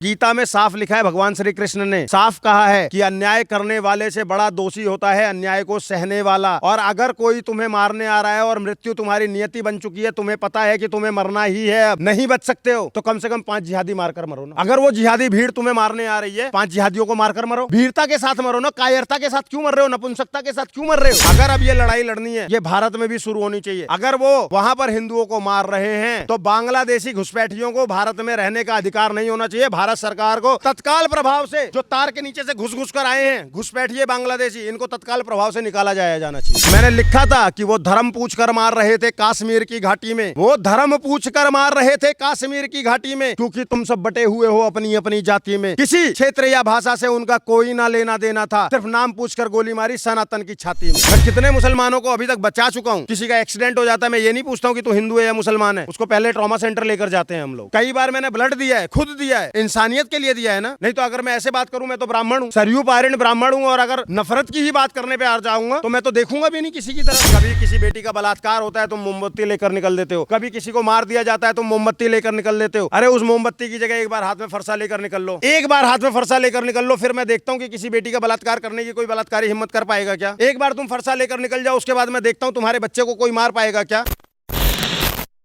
गीता में साफ लिखा है, भगवान श्री कृष्ण ने साफ कहा है कि अन्याय करने वाले से बड़ा दोषी होता है अन्याय को सहने वाला। और अगर कोई तुम्हें मारने आ रहा है और मृत्यु तुम्हारी नियति बन चुकी है, तुम्हें पता है कि तुम्हें मरना ही है, अब नहीं बच सकते हो, तो कम से कम 5 जिहादी मारकर मरो ना। अगर वो जिहादी भीड़ तुम्हें मारने आ रही है, 5 जिहादियों को मारकर मरो, वीरता के साथ मरो ना। कायरता के साथ क्यों मर रहे हो, नपुंसकता के साथ क्यों मर रहे हो? अगर अब ये लड़ाई लड़नी है, ये भारत में भी शुरू होनी चाहिए। अगर वो वहां पर हिंदुओं को मार रहे हैं तो बांग्लादेशी घुसपैठियों को भारत में रहने का अधिकार नहीं होना चाहिए। भारत सरकार को तत्काल प्रभाव से जो तार के नीचे से घुस घुस कर आए हैं घुसपैठिए बांग्लादेशी, इनको तत्काल प्रभाव से निकाला जाना चाहिए। मैंने लिखा था कि वो धर्म पूछकर मार रहे थे कश्मीर की घाटी में, वो धर्म पूछकर मार रहे थे कश्मीर की घाटी में, क्योंकि तुम सब बटे हुए हो अपनी अपनी जाति में। किसी क्षेत्र या भाषा से उनका कोई ना लेना देना था, सिर्फ नाम पूछकर गोली मारी सनातन की छाती में। मैं कितने मुसलमानों को अभी तक बचा चुका हूँ। किसी का एक्सीडेंट हो जाता है, मैं ये नहीं पूछता हूँ कि तू हिंदू है या मुसलमान है, उसको पहले ट्रॉमा सेंटर लेकर जाते हैं हम लोग। कई बार मैंने ब्लड दिया है, खुद दिया है, इंसानियत के लिए दिया है ना। नहीं तो अगर मैं ऐसे बात करूं, मैं तो ब्राह्मण हूं, सरयू पारण ब्राह्मण हूं, और अगर नफरत की ही बात करने पे आ जाऊंगा तो मैं तो देखूंगा भी नहीं किसी की तरफ। कभी किसी बेटी का बलात्कार होता है तुम मोमबत्ती लेकर निकल देते हो, कभी किसी को मार दिया जाता है तुम मोमबत्ती लेकर निकल देते हो। अरे उस मोमबत्ती की जगह एक बार हाथ में फरसा लेकर निकल लो, एक बार हाथ में फरसा लेकर निकल लो, फिर मैं देखता हूँ कि किसी बेटी का बलात्कार करने की कोई बलात्कारी हिम्मत कर पाएगा क्या? एक बार तुम फरसा लेकर निकल जाओ, उसके बाद मैं देखता हूँ तुम्हारे बच्चे को कोई मार पाएगा क्या?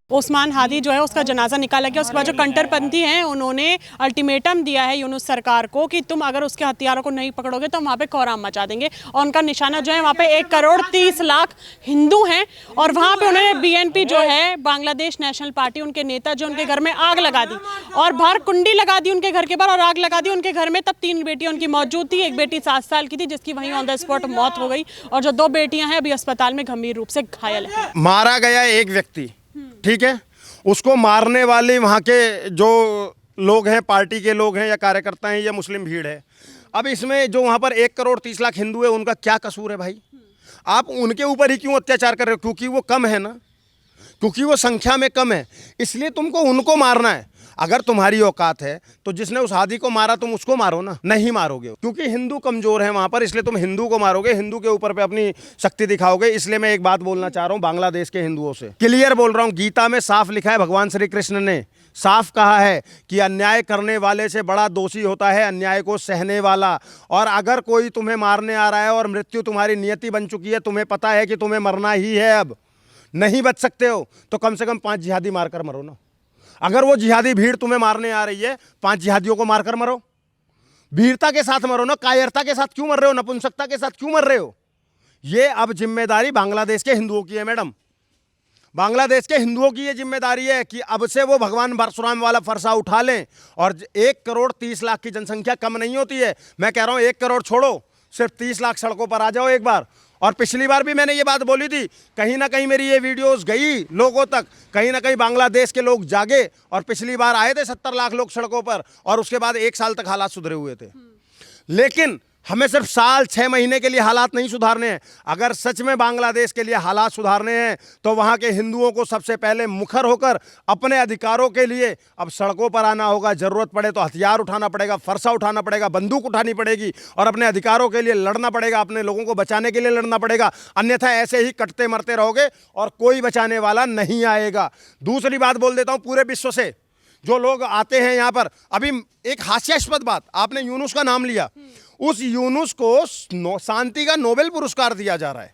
ओस्मान हादी जो है उसका जनाजा निकाला गया। उसके बाद जो कट्टरपंथी हैं उन्होंने अल्टीमेटम दिया है यूनुस सरकार को कि तुम अगर उसके हथियारों को नहीं पकड़ोगे तो हम वहाँ पे कोहराम मचा देंगे। और उनका निशाना जो है वहाँ पे 1 करोड़ 30 लाख हिंदू हैं, और वहाँ पे उन्होंने BNP जो है बांग्लादेश नेशनल पार्टी, उनके नेता जो उनके घर में आग लगा दी और बाहर कुंडी लगा दी उनके घर के बाहर, और आग लगा दी उनके घर में। तब 3 बेटियां उनकी मौजूद थी, एक बेटी 7 साल की थी जिसकी वहीं ऑन द स्पॉट मौत हो गई, और जो 2 बेटियां हैं अभी अस्पताल में गंभीर रूप से घायल है। मारा गया एक व्यक्ति, ठीक है, उसको मारने वाले वहाँ के जो लोग हैं, पार्टी के लोग हैं या कार्यकर्ता हैं या मुस्लिम भीड़ है। अब इसमें जो वहाँ पर 1 करोड़ 30 लाख हिंदू है, उनका क्या कसूर है भाई? आप उनके ऊपर ही क्यों अत्याचार कर रहे हो? क्योंकि वो कम है ना, क्योंकि वो संख्या में कम है, इसलिए तुमको उनको मारना है। अगर तुम्हारी औकात है तो जिसने उस हादी को मारा तुम उसको मारो ना, नहीं मारोगे क्योंकि हिंदू कमजोर है वहां पर, इसलिए तुम हिंदू को मारोगे, हिंदू के ऊपर पे अपनी शक्ति दिखाओगे। इसलिए मैं एक बात बोलना चाह रहा हूं बांग्लादेश के हिंदुओं से, क्लियर बोल रहा हूं। गीता में साफ लिखा है, भगवान श्री कृष्ण ने साफ कहा है कि अन्याय करने वाले से बड़ा दोषी होता है अन्याय को सहने वाला। और अगर कोई तुम्हें मारने आ रहा है और मृत्यु तुम्हारी नियति बन चुकी है, तुम्हें पता है कि तुम्हें मरना ही है, अब नहीं बच सकते हो, तो कम से कम 5 जिहादी मारकर मरो ना। अगर वो जिहादी भीड़ तुम्हें मारने आ रही है, 5 जिहादियों को मारकर मरो, वीरता के साथ मरो ना। कायरता के साथ क्यों मर रहे हो, नपुंसकता के साथ क्यों मर रहे हो? ये अब जिम्मेदारी बांग्लादेश के हिंदुओं की है मैडम, बांग्लादेश के हिंदुओं की ये जिम्मेदारी है कि अब से वो भगवान परशुराम वाला फरसा उठा लें। और 1 करोड़ 30 लाख की जनसंख्या कम नहीं होती है। मैं कह रहा हूं 1 करोड़ छोड़ो, सिर्फ 30 लाख सड़कों पर आ जाओ एक बार। और पिछली बार भी मैंने ये बात बोली थी, कहीं ना कहीं मेरी ये वीडियोस गई लोगों तक, कहीं ना कहीं बांग्लादेश के लोग जागे, और पिछली बार आए थे 70 लाख लोग सड़कों पर, और उसके बाद 1 साल तक हालात सुधरे हुए थे। लेकिन हमें सिर्फ साल 6 महीने के लिए हालात नहीं सुधारने हैं। अगर सच में बांग्लादेश के लिए हालात सुधारने हैं तो वहाँ के हिंदुओं को सबसे पहले मुखर होकर अपने अधिकारों के लिए अब सड़कों पर आना होगा। जरूरत पड़े तो हथियार उठाना पड़ेगा, फरसा उठाना पड़ेगा, बंदूक उठानी पड़ेगी, और अपने अधिकारों के लिए लड़ना पड़ेगा, अपने लोगों को बचाने के लिए लड़ना पड़ेगा। अन्यथा ऐसे ही कटते मरते रहोगे और कोई बचाने वाला नहीं आएगा। दूसरी बात बोल देता हूँ, पूरे विश्व से जो लोग आते हैं यहाँ पर, अभी एक हास्यास्पद बात, आपने यूनुस का नाम लिया, उस यूनुस को शांति का नोबेल पुरस्कार दिया जा रहा है।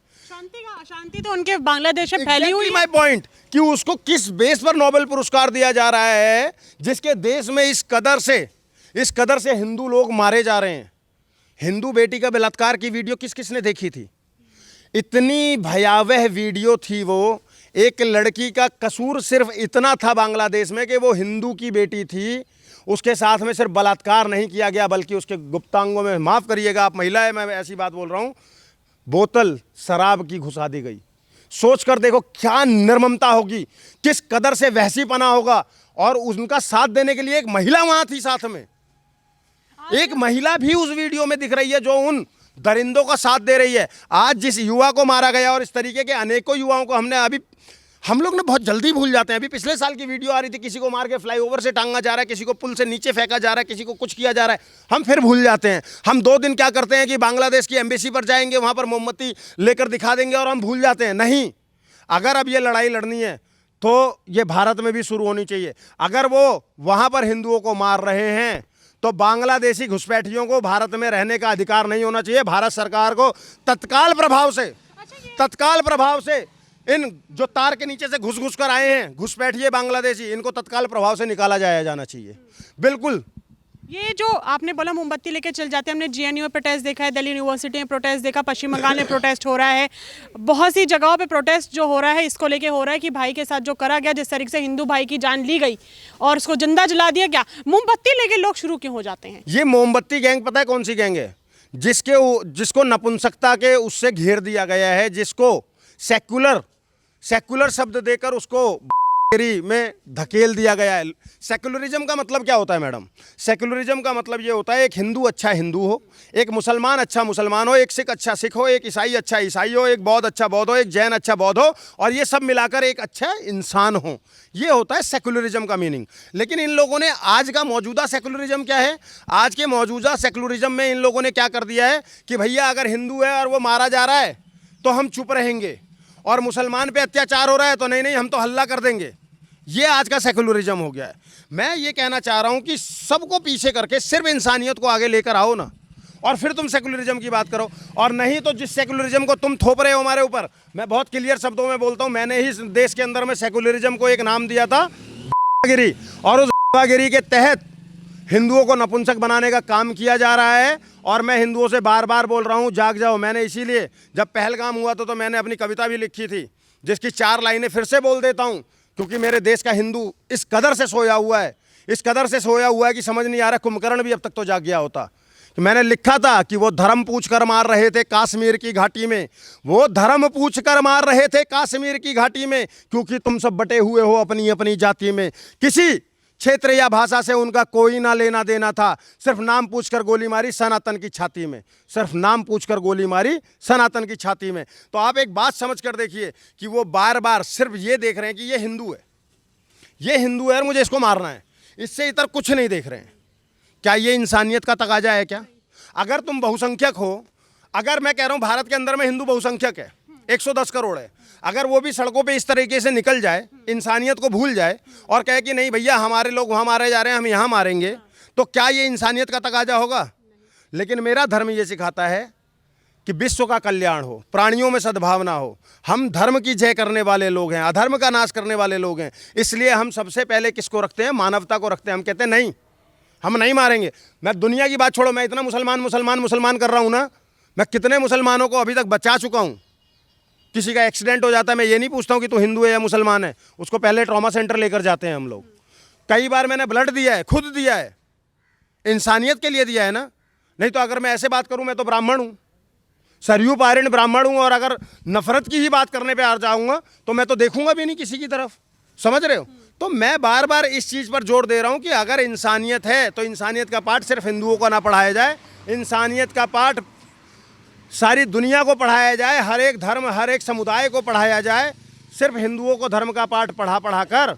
शांति तो उनके बांग्लादेश में फैली हुई है। माय पॉइंट कि उसको किस बेस पर नोबेल पुरस्कार दिया जा रहा है, जिसके देश में इस कदर से हिंदू लोग मारे जा रहे हैं। हिंदू बेटी का बलात्कार की वीडियो किस किसने देखी थी? इतनी भयावह वीडियो थी वो। एक लड़की का कसूर सिर्फ इतना था बांग्लादेश में कि वो हिंदू की बेटी थी, उसके साथ में सिर्फ बलात्कार नहीं किया गया बल्कि उसके गुप्तांगों में, माफ़ करिएगा आप महिला है, मैं ऐसी बात बोल रहा हूँ, बोतल शराब की घुसा दी गई। सोच कर देखो क्या निर्ममता होगी, किस कदर से वहशीपना होगा। और उनका साथ देने के लिए एक महिला वहाँ थी साथ में, एक महिला भी उस वीडियो में दिख रही है जो उन दरिंदों का साथ दे रही है। आज जिस युवा को मारा गया, और इस तरीके के अनेकों युवाओं को हम लोग ने बहुत जल्दी भूल जाते हैं। अभी पिछले साल की वीडियो आ रही थी, किसी को मार के फ्लाईओवर से टांगा जा रहा है, किसी को पुल से नीचे फेंका जा रहा है, किसी को कुछ किया जा रहा है, हम फिर भूल जाते हैं। हम 2 दिन क्या करते हैं कि बांग्लादेश की एम्बेसी पर जाएंगे, वहाँ पर मोमबत्ती लेकर दिखा देंगे और हम भूल जाते हैं। नहीं, अगर अब ये लड़ाई लड़नी है तो ये भारत में भी शुरू होनी चाहिए। अगर वो वहाँ पर हिंदुओं को मार रहे हैं तो बांग्लादेशी घुसपैठियों को भारत में रहने का अधिकार नहीं होना चाहिए। भारत सरकार को तत्काल प्रभाव से इन जो तार के नीचे से घुस घुस कर आए हैं घुसपैठिए बांग्लादेशी, इनको तत्काल प्रभाव से निकाला जाना चाहिए। बिल्कुल। ये जो आपने बोला मोमबत्ती लेके चल जाते हैं, हमने जेएनयू में प्रोटेस्ट देखा है, दिल्ली यूनिवर्सिटी में प्रोटेस्ट देखा, पश्चिम बंगाल में प्रोटेस्ट हो रहा है, बहुत सी जगहों पे प्रोटेस्ट जो हो रहा है इसको लेके हो रहा है कि भाई के साथ जो करा गया, जिस तरीके से हिंदू भाई की जान ली गई और उसको जिंदा जला दिया गया, मोमबत्ती लेके लोग शुरू क्यों हो जाते हैं? ये मोमबत्ती गैंग पता है कौन सी गैंग है? जिसको नपुंसकता के उससे घेर दिया गया है, जिसको सेक्युलर शब्द देकर उसको में धकेल दिया गया है। सेक्युलरिज्म का मतलब क्या होता है मैडम? सेक्युलरिज्म का मतलब ये होता है एक हिंदू अच्छा हिंदू हो, एक मुसलमान अच्छा मुसलमान हो, एक सिख अच्छा सिख हो, एक ईसाई अच्छा ईसाई हो, एक बौद्ध अच्छा बौद्ध हो, एक जैन अच्छा बौद्ध हो, और ये सब मिलाकर एक अच्छा इंसान हो। ये होता है सेक्युलरिज्म का मीनिंग। लेकिन इन लोगों ने आज का मौजूदा सेक्युलरिज्म क्या है? आज के मौजूदा सेक्युलरिज्म में इन लोगों ने क्या कर दिया है कि भैया अगर हिंदू है और वो मारा जा रहा है तो हम चुप रहेंगे, और मुसलमान पे अत्याचार हो रहा है तो नहीं हम तो हल्ला कर देंगे। ये आज का सेक्युलरिज्म हो गया है। मैं ये कहना चाह रहा हूं कि सबको पीछे करके सिर्फ इंसानियत को आगे लेकर आओ ना, और फिर तुम सेक्युलरिज्म की बात करो। और नहीं तो जिस सेक्युलरिज्म को तुम थोप रहे हो हमारे ऊपर, मैं बहुत क्लियर शब्दों में बोलता हूं, मैंने ही इस देश के अंदर में सेक्युलरिज्म को एक नाम दिया था गिरी, और उस गिरी के तहत हिंदुओं को नपुंसक बनाने का काम किया जा रहा है। और मैं हिंदुओं से बार बार बोल रहा हूँ, जाग जाओ। मैंने इसीलिए जब पहलगाम हुआ तो मैंने अपनी कविता भी लिखी थी, जिसकी 4 लाइनें फिर से बोल देता हूँ, क्योंकि मेरे देश का हिंदू इस कदर से सोया हुआ है कि समझ नहीं आ रहा, कुंभकर्ण भी अब तक तो जाग गया होता। तो मैंने लिखा था कि वो धर्म पूछ कर मार रहे थे कश्मीर की घाटी में, क्योंकि तुम सब बटे हुए हो अपनी अपनी जाति में, किसी क्षेत्र या भाषा से उनका कोई ना लेना देना था, सिर्फ नाम पूछकर गोली मारी सनातन की छाती में। तो आप एक बात समझ कर देखिए कि वो बार बार सिर्फ ये देख रहे हैं कि ये हिंदू है और मुझे इसको मारना है, इससे इतर कुछ नहीं देख रहे हैं। क्या ये इंसानियत का तकाजा है क्या? अगर तुम बहुसंख्यक हो, अगर मैं कह रहा हूँ भारत के अंदर में हिंदू बहुसंख्यक है, 110 करोड़ है, अगर वो भी सड़कों पे इस तरीके से निकल जाए, इंसानियत को भूल जाए और कहे कि नहीं भैया हमारे लोग वहाँ मारे जा रहे हैं, हम यहाँ मारेंगे, तो क्या ये इंसानियत का तकाजा होगा? लेकिन मेरा धर्म ये सिखाता है कि विश्व का कल्याण हो, प्राणियों में सद्भावना हो। हम धर्म की जय करने वाले लोग हैं, अधर्म का नाश करने वाले लोग हैं। इसलिए हम सबसे पहले किसको रखते हैं? मानवता को रखते हैं। हम कहते हैं नहीं, हम नहीं मारेंगे। मैं दुनिया की बात छोड़ो, मैं इतना मुसलमान कर रहा हूँ ना, मैं कितने मुसलमानों को अभी तक बचा चुका हूँ। किसी का एक्सीडेंट हो जाता है, मैं ये नहीं पूछता हूँ कि तू हिंदू है या मुसलमान है, उसको पहले ट्रॉमा सेंटर लेकर जाते हैं हम लोग। कई बार मैंने ब्लड दिया है, खुद दिया है, इंसानियत के लिए दिया है ना। नहीं तो अगर मैं ऐसे बात करूँ, मैं तो ब्राह्मण हूँ, सरयू पारिण ब्राह्मण हूँ, और अगर नफरत की ही बात करने पे आ जाऊँगा तो मैं तो देखूंगा भी नहीं किसी की तरफ। समझ रहे हो? तो मैं बार बार इस चीज़ पर जोर दे रहा हूँ कि अगर इंसानियत है तो इंसानियत का पाठ सिर्फ हिंदुओं को ना पढ़ाया जाए, इंसानियत का पाठ सारी दुनिया को पढ़ाया जाए, हर एक धर्म हर एक समुदाय को पढ़ाया जाए। सिर्फ हिंदुओं को धर्म का पाठ पढ़ा कर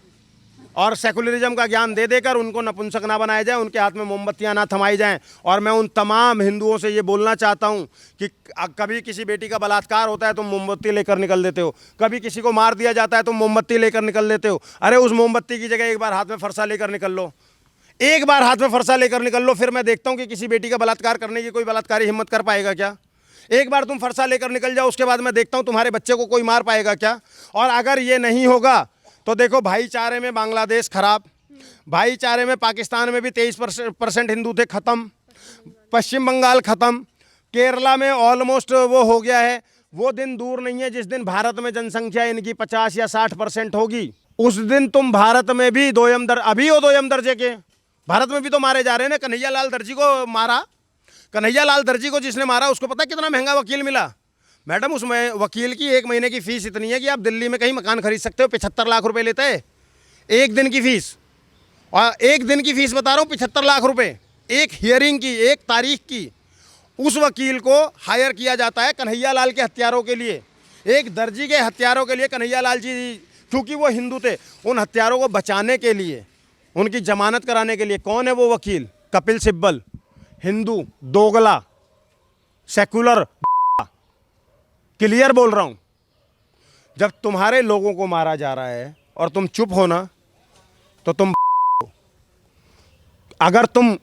और सेकुलरिज्म का ज्ञान दे देकर उनको नपुंसक ना बनाया जाए, उनके हाथ में मोमबत्तियां ना थमाई जाएं। और मैं उन तमाम हिंदुओं से ये बोलना चाहता हूं कि कभी किसी बेटी का बलात्कार होता है तुम मोमबत्ती लेकर निकल देते हो, कभी किसी को मार दिया जाता है तुम मोमबत्ती लेकर निकल देते हो। अरे उस मोमबत्ती की जगह एक बार हाथ में फरसा लेकर निकल लो, एक बार हाथ में फरसा लेकर निकल लो, फिर मैं देखता हूँ कि किसी बेटी का बलात्कार करने की कोई बलात्कारी हिम्मत कर पाएगा क्या? एक बार तुम फरसा लेकर निकल जाओ, उसके बाद मैं देखता हूँ तुम्हारे बच्चे को कोई मार पाएगा क्या? और अगर ये नहीं होगा तो देखो, भाईचारे में बांग्लादेश खराब, भाईचारे में पाकिस्तान में भी 23% हिंदू थे, खत्म, पश्चिम बंगाल खत्म, केरला में ऑलमोस्ट वो हो गया है। वो दिन दूर नहीं है जिस दिन भारत में जनसंख्या इनकी 50 या 60% होगी, उस दिन तुम भारत में भी अभी हो दोयम दर्जे के, भारत में भी तो मारे जा रहे हैं ना। कन्हैया लाल दर्जी को मारा, कन्हैया लाल दर्जी को जिसने मारा उसको पता कितना महंगा वकील मिला? मैडम उसमें वकील की 1 महीने की फीस इतनी है कि आप दिल्ली में कहीं मकान खरीद सकते हो। 75 लाख रुपए लेते हैं एक दिन की फीस, और एक दिन की फीस बता रहा हूँ 75 लाख रुपए, एक हियरिंग की, एक तारीख की। उस वकील को हायर किया जाता है कन्हैया लाल के हत्यारों के लिए, एक दर्जी के हत्यारों के लिए। कन्हैया लाल जी क्योंकि वो हिंदू थे, उन हत्यारों को बचाने के लिए, उनकी जमानत कराने के लिए। कौन है वो वकील? कपिल सिब्बल, हिंदू, दोगला, सेकुलर, क्लियर बोल रहा हूं। जब तुम्हारे लोगों को मारा जा रहा है और तुम चुप हो ना, तो तुम, अगर तुम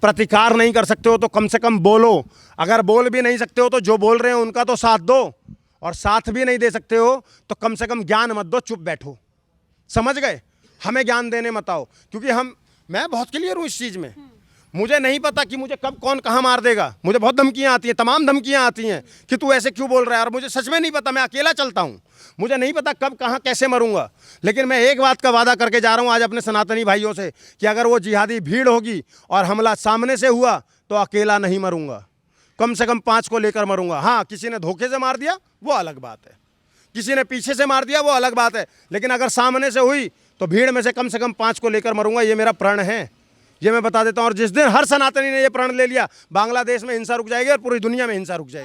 प्रतिकार नहीं कर सकते हो तो कम से कम बोलो। अगर बोल भी नहीं सकते हो तो जो बोल रहे हो उनका तो साथ दो, और साथ भी नहीं दे सकते हो तो कम से कम ज्ञान मत दो, चुप बैठो। समझ गए? हमें ज्ञान देने मत आओ, क्योंकि मैं बहुत क्लियर हूँ इस चीज़ में। मुझे नहीं पता कि मुझे कब कौन कहाँ मार देगा। मुझे बहुत धमकियाँ आती हैं, तमाम धमकियाँ आती हैं कि तू ऐसे क्यों बोल रहा है, और मुझे सच में नहीं पता। मैं अकेला चलता हूँ, मुझे नहीं पता कब कहाँ कैसे मरूंगा। लेकिन मैं एक बात का वादा करके जा रहा हूँ आज अपने सनातनी भाइयों से कि अगर वो जिहादी भीड़ होगी और हमला सामने से हुआ तो अकेला नहीं मरूंगा, कम से कम 5 को लेकर मरूंगा। हाँ, किसी ने धोखे से मार दिया वो अलग बात है, किसी ने पीछे से मार दिया वो अलग बात है, लेकिन अगर सामने से हुई तो भीड़ में से कम 5 को लेकर मरूंगा। ये मेरा प्रण है, ये मैं बता देता हूँ। और जिस दिन हर सनातनी ने ये प्रण ले लिया, बांग्लादेश में हिंसा रुक जाएगी और पूरी दुनिया में हिंसा रुक जाएगी।